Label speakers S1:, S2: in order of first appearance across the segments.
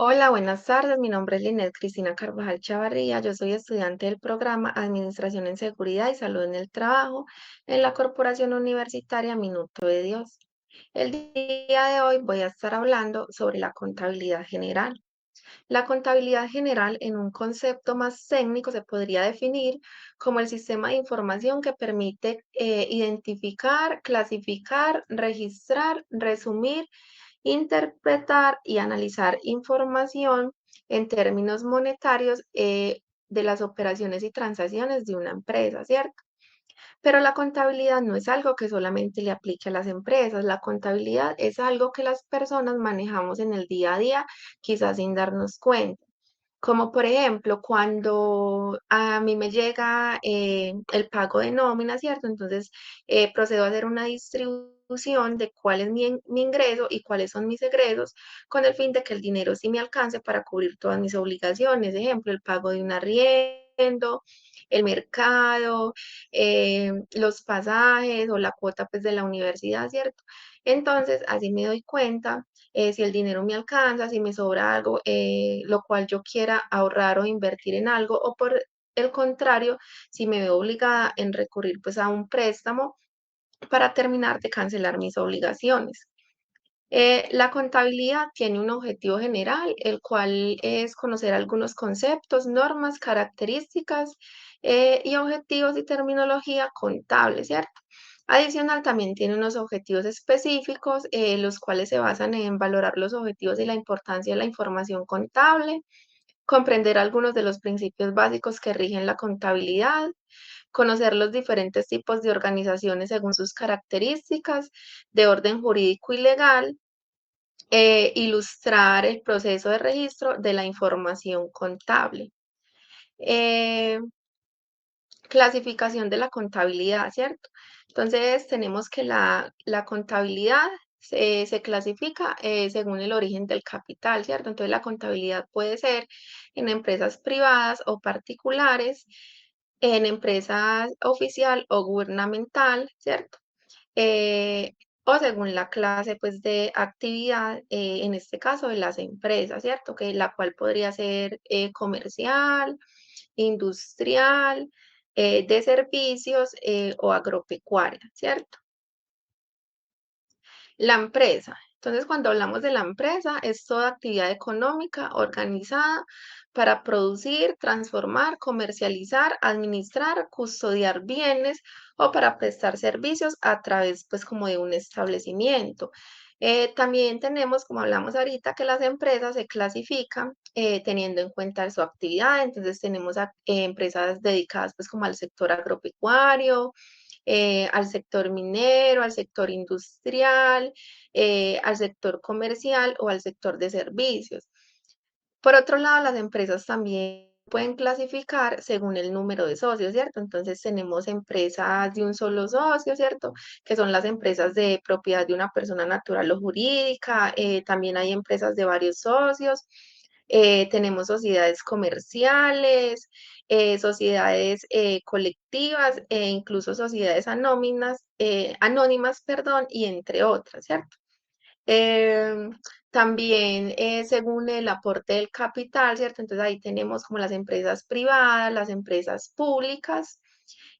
S1: Hola, buenas tardes. Mi nombre es Linet Cristina Carvajal Chavarría. Yo soy estudiante del programa Administración en Seguridad y Salud en el Trabajo en la Corporación Universitaria Minuto de Dios. El día de hoy voy a estar hablando sobre la contabilidad general. La contabilidad general, en un concepto más técnico, se podría definir como el sistema de información que permite identificar, clasificar, registrar, resumir, interpretar y analizar información en términos monetarios de las operaciones y transacciones de una empresa, ¿cierto? Pero la contabilidad no es algo que solamente le aplique a las empresas, la contabilidad es algo que las personas manejamos en el día a día, quizás sin darnos cuenta. Como por ejemplo, cuando a mí me llega el pago de nómina, ¿cierto? Entonces procedo a hacer una distribución de cuál es mi ingreso y cuáles son mis egresos, con el fin de que el dinero sí me alcance para cubrir todas mis obligaciones. Ejemplo, el pago de un arriendo, el mercado, los pasajes o la cuota pues, de la universidad, ¿cierto? Entonces, así me doy cuenta si el dinero me alcanza, si me sobra algo, lo cual yo quiera ahorrar o invertir en algo, o por el contrario, si me veo obligada en recurrir pues a un préstamo para terminar de cancelar mis obligaciones. La contabilidad tiene un objetivo general, el cual es conocer algunos conceptos, normas, características y objetivos y terminología contable, ¿cierto? Adicional, también tiene unos objetivos específicos, los cuales se basan en valorar los objetivos y la importancia de la información contable, comprender algunos de los principios básicos que rigen la contabilidad, conocer los diferentes tipos de organizaciones según sus características de orden jurídico y legal, ilustrar el proceso de registro de la información contable. Eh, Clasificación de la contabilidad, ¿cierto? Entonces, tenemos que la contabilidad se clasifica según el origen del capital, ¿cierto? Entonces, la contabilidad puede ser en empresas privadas o particulares, en empresas oficial o gubernamental, ¿cierto? eh, o según la clase pues, de actividad, en este caso de las empresas, ¿cierto? Que la cual podría ser comercial, industrial, de servicios o agropecuaria, ¿cierto? La empresa. Entonces, cuando hablamos de la empresa, es toda actividad económica organizada para producir, transformar, comercializar, administrar, custodiar bienes o para prestar servicios a través, pues, como de un establecimiento. También tenemos, como hablamos ahorita, que las empresas se clasifican teniendo en cuenta su actividad. Entonces, tenemos empresas dedicadas, pues, como al sector agropecuario, al sector minero, al sector industrial, al sector comercial o al sector de servicios. Por otro lado, las empresas también pueden clasificar según el número de socios, ¿cierto? Entonces tenemos empresas de un solo socio, ¿cierto? Que son las empresas de propiedad de una persona natural o jurídica. También hay empresas de varios socios. Tenemos sociedades comerciales, sociedades colectivas e incluso sociedades anónimas, perdón, y entre otras, ¿cierto? Em, También según el aporte del capital, ¿cierto? Entonces ahí tenemos como las empresas privadas, las empresas públicas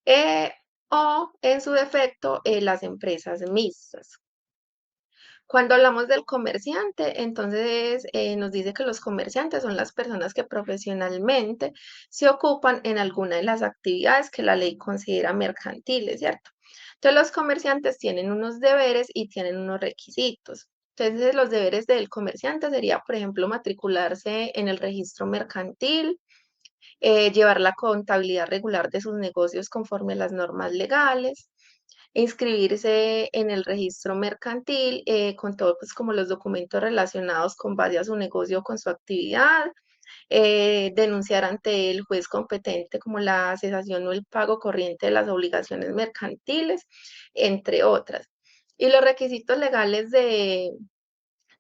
S1: eh, o en su defecto las empresas mixtas. Cuando hablamos del comerciante, entonces nos dice que los comerciantes son las personas que profesionalmente se ocupan en alguna de las actividades que la ley considera mercantiles, ¿cierto? Entonces los comerciantes tienen unos deberes y tienen unos requisitos. Entonces los deberes del comerciante sería, por ejemplo, matricularse en el registro mercantil, llevar la contabilidad regular de sus negocios conforme a las normas legales, inscribirse en el registro mercantil con todos pues, como los documentos relacionados con base a su negocio o con su actividad, denunciar ante el juez competente como la cesación o el pago corriente de las obligaciones mercantiles, entre otras. Y los requisitos legales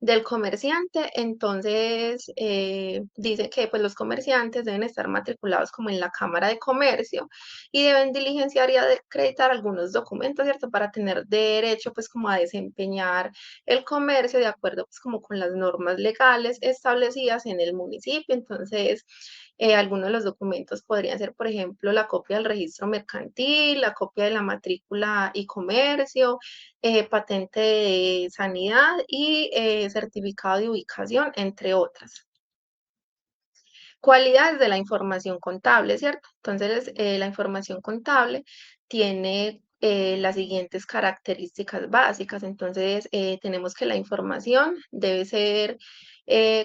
S1: del comerciante, entonces dice que pues, los comerciantes deben estar matriculados como en la Cámara de Comercio y deben diligenciar y acreditar algunos documentos, ¿cierto? Para tener derecho pues como a desempeñar el comercio de acuerdo pues como con las normas legales establecidas en el municipio. Entonces, algunos de los documentos podrían ser, por ejemplo, la copia del registro mercantil, la copia de la matrícula y comercio, patente de sanidad y certificado de ubicación, entre otras. Cualidades de la información contable, ¿cierto? Entonces, la información contable tiene las siguientes características básicas. Entonces, tenemos que la información debe ser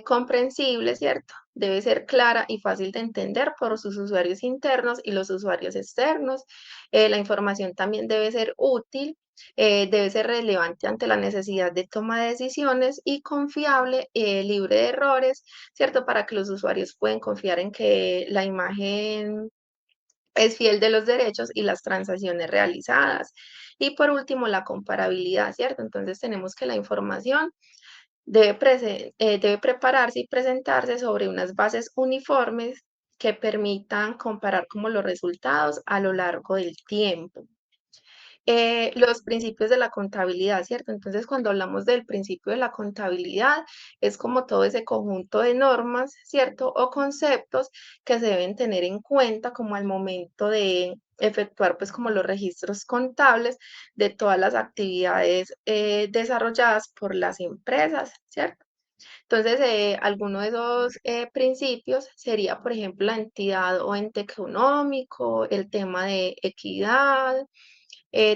S1: comprensible, ¿cierto? Debe ser clara y fácil de entender por sus usuarios internos y los usuarios externos. La información también debe ser útil, debe ser relevante ante la necesidad de toma de decisiones y confiable, libre de errores, ¿cierto? Para que los usuarios puedan confiar en que la imagen es fiel de los derechos y las transacciones realizadas. Y por último, la comparabilidad, ¿cierto? Entonces tenemos que la información debe prepararse y presentarse sobre unas bases uniformes que permitan comparar como los resultados a lo largo del tiempo. Los principios de la contabilidad, ¿cierto? Entonces, cuando hablamos del principio de la contabilidad, es como todo ese conjunto de normas, ¿cierto? O conceptos que se deben tener en cuenta como al momento de efectuar, pues, como los registros contables de todas las actividades desarrolladas por las empresas, ¿cierto? Entonces, alguno de esos principios sería, por ejemplo, la entidad o ente económico, el tema de equidad,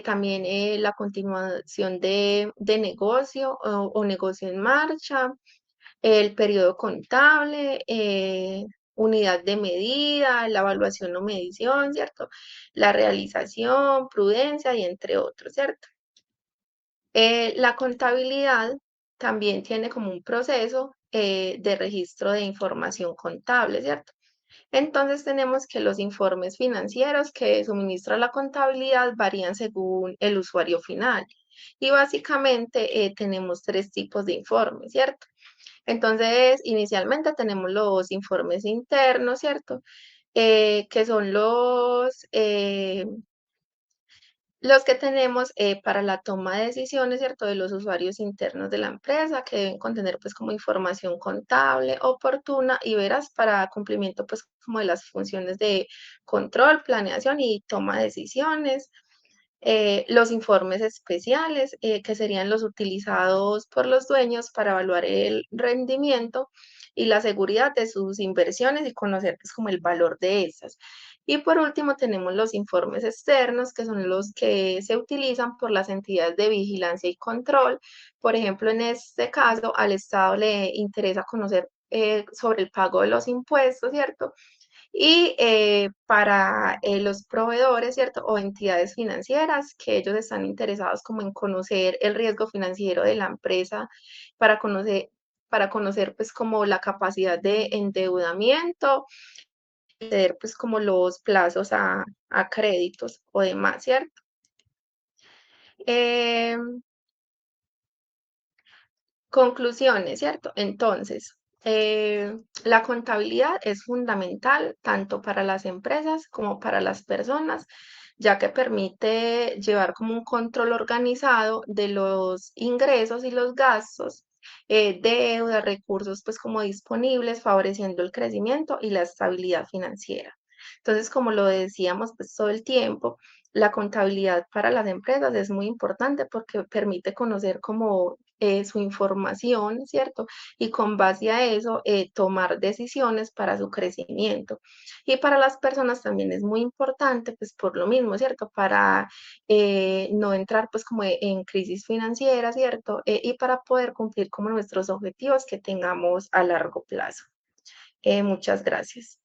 S1: también la continuación de negocio o negocio en marcha, el periodo contable, unidad de medida, la evaluación o medición, ¿cierto? La realización, prudencia y entre otros, ¿cierto? La contabilidad también tiene como un proceso de registro de información contable, ¿cierto? Entonces tenemos que los informes financieros que suministra la contabilidad varían según el usuario final. Y básicamente tenemos tres tipos de informes, ¿cierto? Entonces, inicialmente tenemos los informes internos, ¿cierto? Que son los que tenemos para la toma de decisiones, ¿cierto? De los usuarios internos de la empresa, que deben contener pues como información contable oportuna y veraz para cumplimiento pues como de las funciones de control, planeación y toma de decisiones. Los informes especiales, que serían los utilizados por los dueños para evaluar el rendimiento y la seguridad de sus inversiones y conocer pues, como el valor de esas. Y por último, tenemos los informes externos, que son los que se utilizan por las entidades de vigilancia y control. Por ejemplo, en este caso, al Estado le interesa conocer sobre el pago de los impuestos, ¿cierto? Y para los proveedores, ¿cierto? O entidades financieras, que ellos están interesados como en conocer el riesgo financiero de la empresa, para conocer, para conocer pues como la capacidad de endeudamiento, ceder pues como los plazos a créditos o demás, ¿cierto? Em, Conclusiones, ¿cierto? Entonces, la contabilidad es fundamental tanto para las empresas como para las personas, ya que permite llevar como un control organizado de los ingresos y los gastos, deuda, recursos pues como disponibles, favoreciendo el crecimiento y la estabilidad financiera. Entonces, como lo decíamos pues todo el tiempo, la contabilidad para las empresas es muy importante porque permite conocer como su información, ¿cierto? Y con base a eso, tomar decisiones para su crecimiento. Y para las personas también es muy importante, pues por lo mismo, ¿cierto? Para no entrar pues como en crisis financiera, ¿cierto? Y para poder cumplir como nuestros objetivos que tengamos a largo plazo. Muchas gracias.